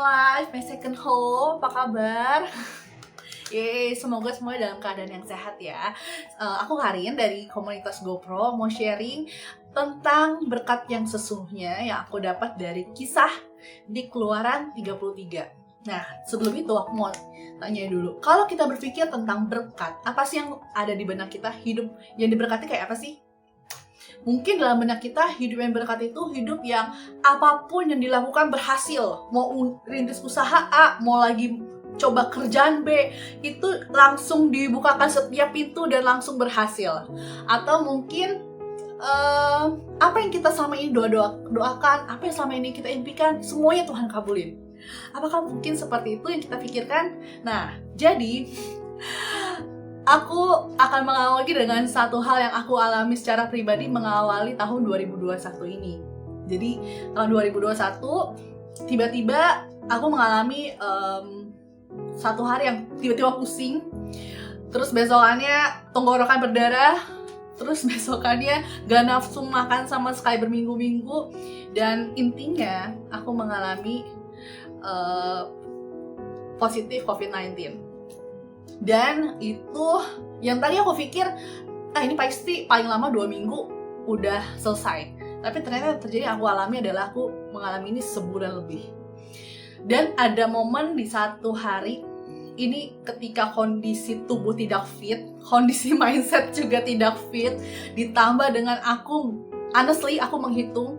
life, my second home, apa kabar? Yeay, semoga semuanya dalam keadaan yang sehat ya. Aku Karin dari komunitas GoPro mau sharing tentang berkat yang sesungguhnya yang aku dapat dari kisah di Keluaran 33. Nah, sebelum itu aku mau tanya dulu, kalau kita berpikir tentang berkat, apa sih yang ada di benak kita? Hidup yang diberkati kayak apa sih? Mungkin dalam benak kita, hidup yang berkat itu hidup yang apapun yang dilakukan berhasil. Mau rintis usaha A, mau lagi coba kerjaan B, itu langsung dibukakan setiap pintu dan langsung berhasil. Atau mungkin apa yang kita selama ini doakan, apa yang selama ini kita impikan, semuanya Tuhan kabulin. Apakah mungkin seperti itu yang kita pikirkan? Nah, jadi aku akan mengawali dengan satu hal yang aku alami secara pribadi mengawali tahun 2021 ini. Jadi tahun 2021 tiba-tiba aku mengalami satu hari yang tiba-tiba pusing. Terus besokannya tenggorokan berdarah. Terus besokannya gak nafsu makan sama sekali berminggu-minggu. Dan intinya aku mengalami positif COVID-19. Dan itu yang tadi aku pikir ini pasti paling lama 2 minggu udah selesai. Tapi ternyata yang terjadi aku alami adalah aku mengalami ini sebulan lebih. Dan ada momen di satu hari ini ketika kondisi tubuh tidak fit, kondisi mindset juga tidak fit, ditambah dengan aku honestly aku menghitung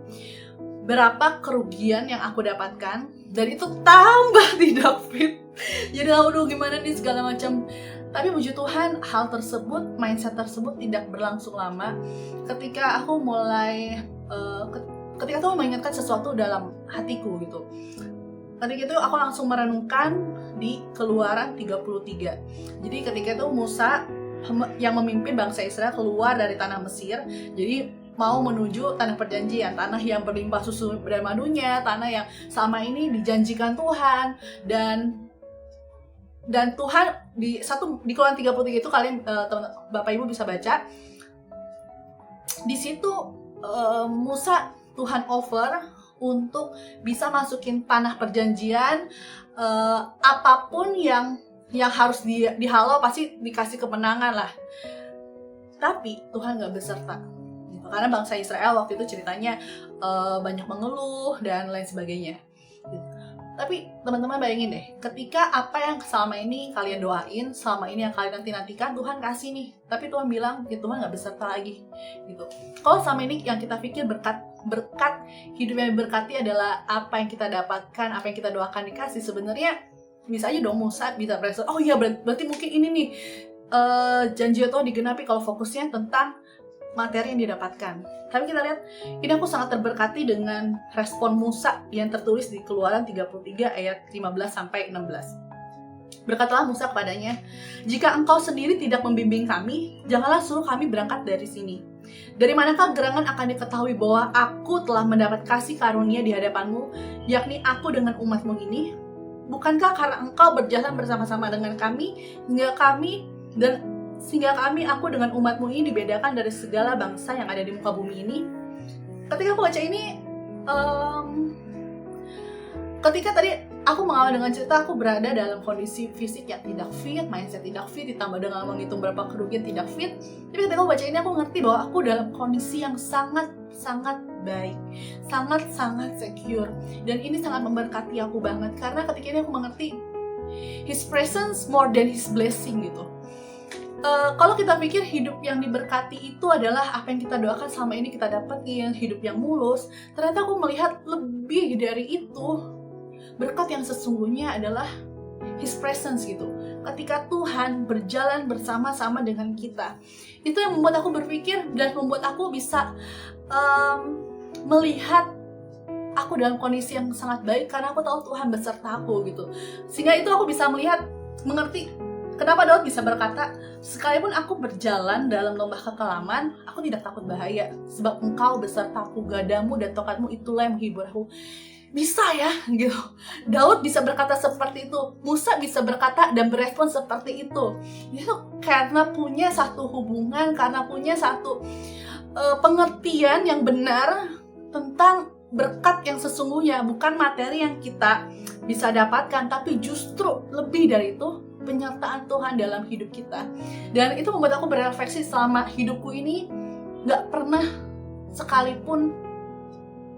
berapa kerugian yang aku dapatkan, dan itu tambah tidak fit. Jadi aduh gimana nih segala macam. Tapi puji Tuhan hal tersebut, mindset tersebut tidak berlangsung lama. Ketika aku mulai ketika Tuhan mengingatkan sesuatu dalam hatiku gitu. Ketika itu aku langsung merenungkan di Keluaran 33. Jadi ketika itu Musa yang memimpin bangsa Israel keluar dari tanah Mesir. Jadi mau menuju tanah perjanjian, tanah yang berlimpah susu dan madunya, tanah yang selama ini dijanjikan Tuhan. Dan Tuhan di Keluaran 33 itu kalian Bapak Ibu bisa baca. Di situ Musa Tuhan offer untuk bisa masukin tanah perjanjian, apapun yang harus dihalau pasti dikasih kemenangan lah. Tapi Tuhan gak beserta. Karena bangsa Israel waktu itu ceritanya banyak mengeluh dan lain sebagainya. Tapi teman-teman bayangin deh, ketika apa yang selama ini kalian doain, selama ini yang kalian nantikan, Tuhan kasih nih. Tapi Tuhan bilang, ya Tuhan gak beserta lagi. Gitu. Kalau selama ini yang kita pikir berkat hidup yang berkati adalah apa yang kita dapatkan, apa yang kita doakan dikasih, sebenarnya bisa aja dong Musa bisa berasa, oh iya berarti mungkin ini nih janji Tuhan digenapi kalau fokusnya tentang materi yang didapatkan. Tapi kita lihat, ini aku sangat terberkati dengan respon Musa yang tertulis di Keluaran 33 ayat 15-16. Berkatalah Musa kepadanya, jika engkau sendiri tidak membimbing kami, janganlah suruh kami berangkat dari sini. Dari manakah gerangan akan diketahui bahwa aku telah mendapat kasih karunia di hadapanmu, yakni aku dengan umatmu ini? Bukankah karena engkau berjalan bersama-sama dengan kami, sehingga kami, aku dengan umatmu ini dibedakan dari segala bangsa yang ada di muka bumi ini? Ketika aku baca ini, ketika tadi aku mengawali dengan cerita aku berada dalam kondisi fisik yang tidak fit, mindset tidak fit, ditambah dengan menghitung berapa kerugian tidak fit. Tapi ketika aku baca ini, aku ngerti bahwa aku dalam kondisi yang sangat baik, sangat secure. Dan ini sangat memberkati aku banget, karena ketika ini aku mengerti His presence more than His blessing gitu. Kalau kita pikir hidup yang diberkati itu adalah apa yang kita doakan selama ini kita dapetin, hidup yang mulus, ternyata aku melihat lebih dari itu. Berkat yang sesungguhnya adalah His presence gitu. Ketika Tuhan berjalan bersama-sama dengan kita, itu yang membuat aku berpikir dan membuat aku bisa melihat aku dalam kondisi yang sangat baik karena aku tahu Tuhan beserta aku gitu. Sehingga itu aku bisa mengerti kenapa Daud bisa berkata, sekalipun aku berjalan dalam lembah kekelaman, aku tidak takut bahaya, sebab engkau besertaku, gadamu dan tongkatmu itulah yang menghibur aku. Bisa ya, gitu. Daud bisa berkata seperti itu, Musa bisa berkata dan berespon seperti itu. Itu karena punya satu hubungan, karena punya satu pengertian yang benar tentang berkat yang sesungguhnya, bukan materi yang kita bisa dapatkan, tapi justru lebih dari itu penyertaan Tuhan dalam hidup kita. Dan itu membuat aku berefleksi selama hidupku ini, gak pernah sekalipun,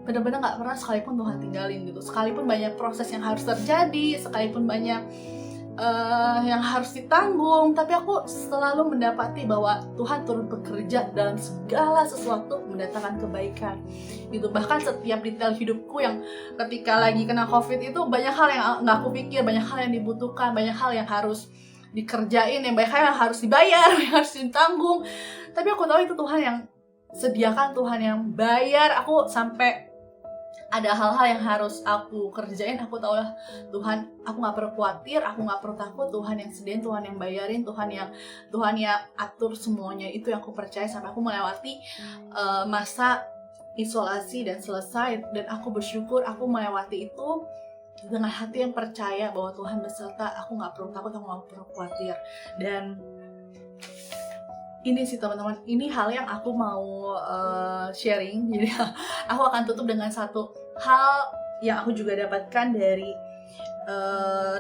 benar-benar gak pernah sekalipun Tuhan tinggalin gitu. Sekalipun banyak proses yang harus terjadi, sekalipun banyak yang harus ditanggung, tapi aku selalu mendapati bahwa Tuhan turut bekerja dalam segala sesuatu mendatangkan kebaikan gitu. Bahkan setiap detail hidupku yang ketika lagi kena COVID itu, banyak hal yang gak aku pikir, banyak hal yang dibutuhkan, banyak hal yang harus dikerjain, yang banyak hal yang harus dibayar, yang harus ditanggung, tapi aku tahu itu Tuhan yang sediakan, Tuhan yang bayar. Aku sampai ada hal-hal yang harus aku kerjain, aku tahu lah Tuhan, aku nggak perlu khawatir, aku nggak perlu takut, Tuhan yang sediain, Tuhan yang bayarin, Tuhan yang atur semuanya. Itu yang aku percaya sampai aku melewati masa isolasi dan selesai, dan aku bersyukur aku melewati itu dengan hati yang percaya bahwa Tuhan beserta. Aku nggak perlu takut, aku nggak perlu khawatir. Dan ini sih teman-teman, ini hal yang aku mau sharing. Jadi aku akan tutup dengan satu hal yang aku juga dapatkan dari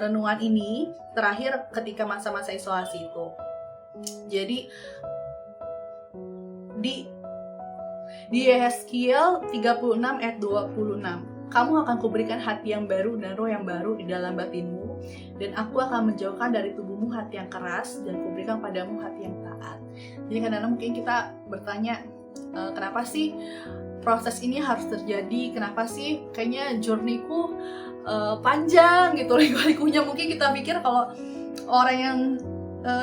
renungan ini terakhir ketika masa-masa isolasi itu. Jadi di Yeskiel 36 ayat 26, kamu akan kuberikan hati yang baru dan roh yang baru di dalam batinmu, dan aku akan menjauhkan dari tubuhmu hati yang keras dan kuberikan padamu hati yang taat. Jadi kadang-kadang mungkin kita bertanya, kenapa sih proses ini harus terjadi? Kenapa sih kayaknya journey-ku panjang gitu, liku-likunya. Mungkin kita pikir kalau orang yang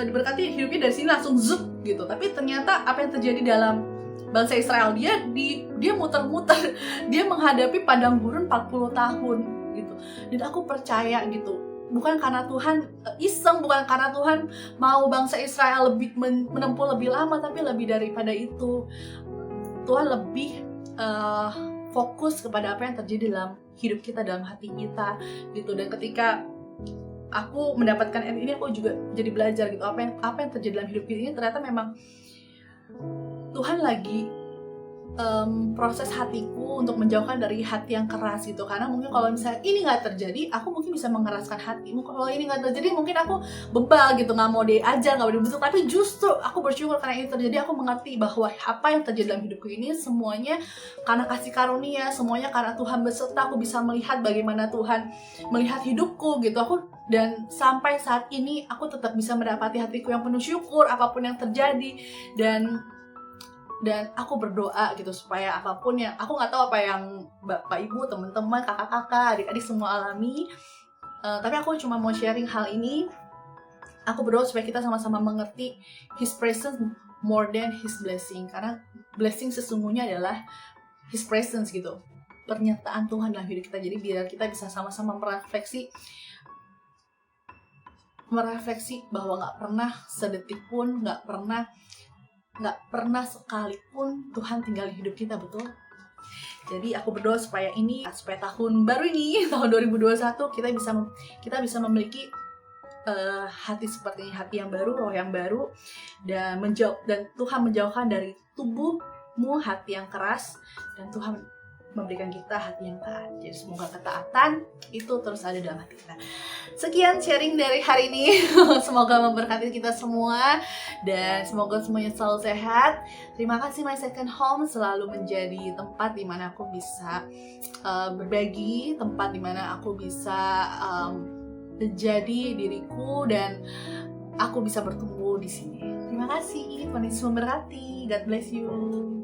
diberkati hidupnya dari sini langsung zup gitu, tapi ternyata apa yang terjadi dalam bangsa Israel, dia muter-muter, dia menghadapi padang gurun 40 tahun gitu. Dan aku percaya gitu, bukan karena Tuhan iseng, bukan karena Tuhan mau bangsa Israel lebih menempuh lebih lama, tapi lebih daripada itu, Tuhan lebih fokus kepada apa yang terjadi dalam hidup kita, dalam hati kita gitu. Dan ketika aku mendapatkan ini, aku juga jadi belajar gitu, apa yang terjadi dalam hidup kita ini ternyata memang Tuhan lagi proses hatiku untuk menjauhkan dari hati yang keras gitu. Karena mungkin kalau misalnya ini nggak terjadi, aku mungkin bisa mengeraskan hati. Kalau ini nggak terjadi, mungkin aku bebal gitu, nggak mau diajar, nggak mau dibesuk. Tapi justru aku bersyukur karena ini terjadi. Aku mengerti bahwa apa yang terjadi dalam hidupku ini semuanya karena kasih karunia, semuanya karena Tuhan beserta. Aku bisa melihat bagaimana Tuhan melihat hidupku gitu. Dan sampai saat ini aku tetap bisa mendapati hatiku yang penuh syukur apapun yang terjadi. Dan aku berdoa gitu supaya apapun yang, aku nggak tahu apa yang bapak ibu, teman-teman, kakak-kakak, adik-adik semua alami, tapi aku cuma mau sharing hal ini. Aku berdoa supaya kita sama-sama mengerti His presence more than His blessing, karena blessing sesungguhnya adalah His presence gitu, pernyataan Tuhan dalam hidup kita. Jadi biar kita bisa sama-sama merefleksi bahwa nggak pernah sedetik pun, nggak pernah sekalipun Tuhan tinggal di hidup kita, betul? Jadi aku berdoa supaya tahun baru ini, tahun 2021, kita bisa memiliki hati seperti ini, hati yang baru, roh yang baru, dan Tuhan menjauhkan dari tubuhmu hati yang keras, dan Tuhan memberikan kita hati yang taat. Jadi semoga ketaatan itu terus ada dalam hati kita. Sekian sharing dari hari ini. Semoga memberkati kita semua, dan semoga semuanya selalu sehat. Terima kasih My Second Home selalu menjadi tempat di mana aku bisa berbagi, tempat di mana aku bisa menjadi diriku, dan aku bisa bertumbuh di sini. Terima kasih. Tuhan Yesus memberkati. God bless you.